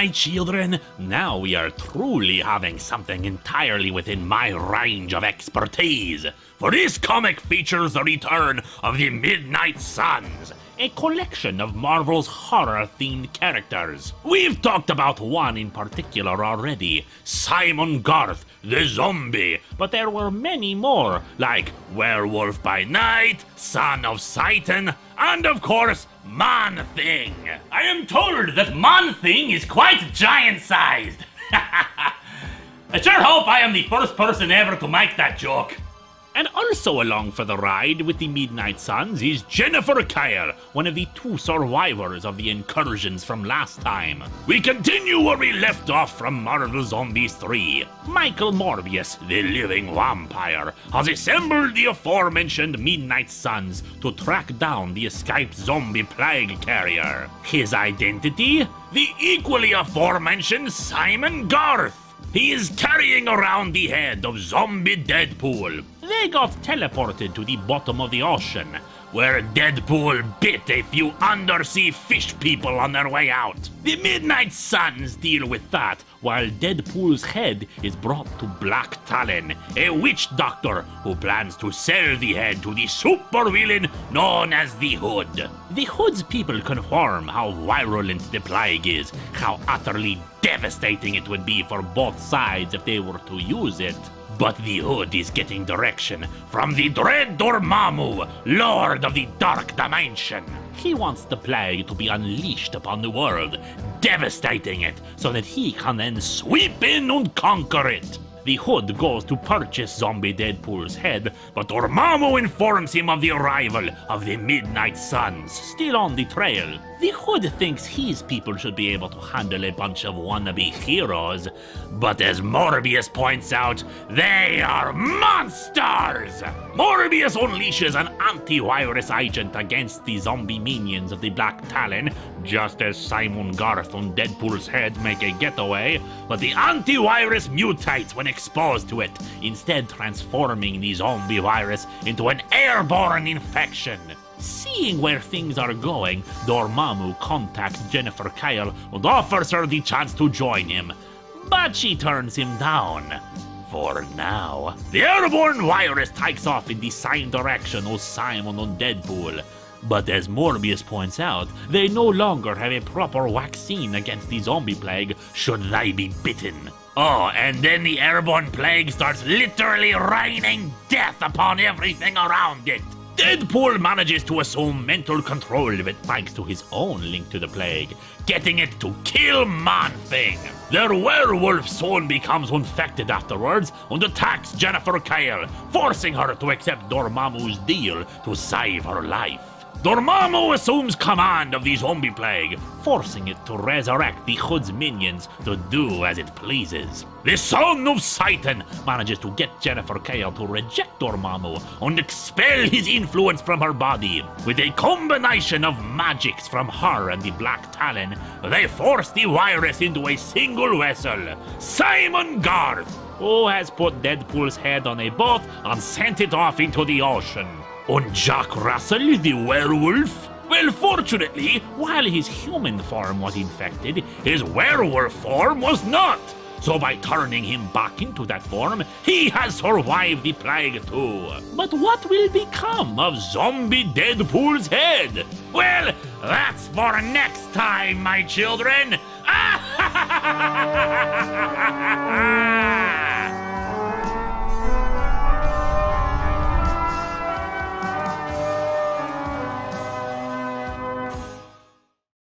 my children, now we are truly having something entirely within my range of expertise. For this comic features the return of the Midnight Suns, a collection of Marvel's horror-themed characters. We've talked about one in particular already, Simon Garth, the zombie, but there were many more, like Werewolf by Night, Son of Satan, and of course, Man-Thing. I am told that Man-Thing is quite giant-sized. I sure hope I am the first person ever to make that joke. And also along for the ride with the Midnight Suns is Jennifer Kale, one of the 2 survivors of the incursions from last time. We continue where we left off from Marvel Zombies 3. Michael Morbius, the living vampire, has assembled the aforementioned Midnight Suns to track down the escaped zombie plague carrier. His identity? The equally aforementioned Simon Garth. He is carrying around the head of Zombie Deadpool. They got teleported to the bottom of the ocean, where Deadpool bit a few undersea fish people on their way out. The Midnight Suns deal with that, while Deadpool's head is brought to Black Talon, a witch doctor who plans to sell the head to the supervillain known as the Hood. The Hood's people confirm how virulent the plague is, how utterly devastating it would be for both sides if they were to use it. But the Hood is getting direction from the dread Dormammu, Lord of the Dark Dimension. He wants the plague to be unleashed upon the world, devastating it so that he can then sweep in and conquer it. The Hood goes to purchase Zombie Deadpool's head, but Dormammu informs him of the arrival of the Midnight Suns, still on the trail. The Hood thinks his people should be able to handle a bunch of wannabe heroes, but as Morbius points out, they are monsters! Morbius unleashes an antivirus agent against the zombie minions of the Black Talon, just as Simon Garth and Deadpool's head make a getaway, but the antivirus mutates when exposed to it, instead transforming the zombie virus into an airborne infection. Seeing where things are going, Dormammu contacts Jennifer Kale and offers her the chance to join him, but she turns him down. For now. The airborne virus takes off in the same direction as Simon and Deadpool, but as Morbius points out, they no longer have a proper vaccine against the zombie plague should they be bitten. Oh, and then the airborne plague starts literally raining death upon everything around it. Deadpool manages to assume mental control of it thanks to his own link to the plague, getting it to kill Man-Thing. Their werewolf soon becomes infected afterwards and attacks Jennifer Kale, forcing her to accept Dormammu's deal to save her life. Dormammu assumes command of the zombie plague, forcing it to resurrect the Hood's minions to do as it pleases. The Son of Satan manages to get Jennifer Kale to reject Dormammu and expel his influence from her body. With a combination of magics from her and the Black Talon, they force the virus into a single vessel, Simon Garth, who has put Deadpool's head on a boat and sent it off into the ocean. And Jack Russell, the werewolf? Well, fortunately, while his human form was infected, his werewolf form was not. So by turning him back into that form, he has survived the plague too. But what will become of Zombie Deadpool's head? Well, that's for next time, my children.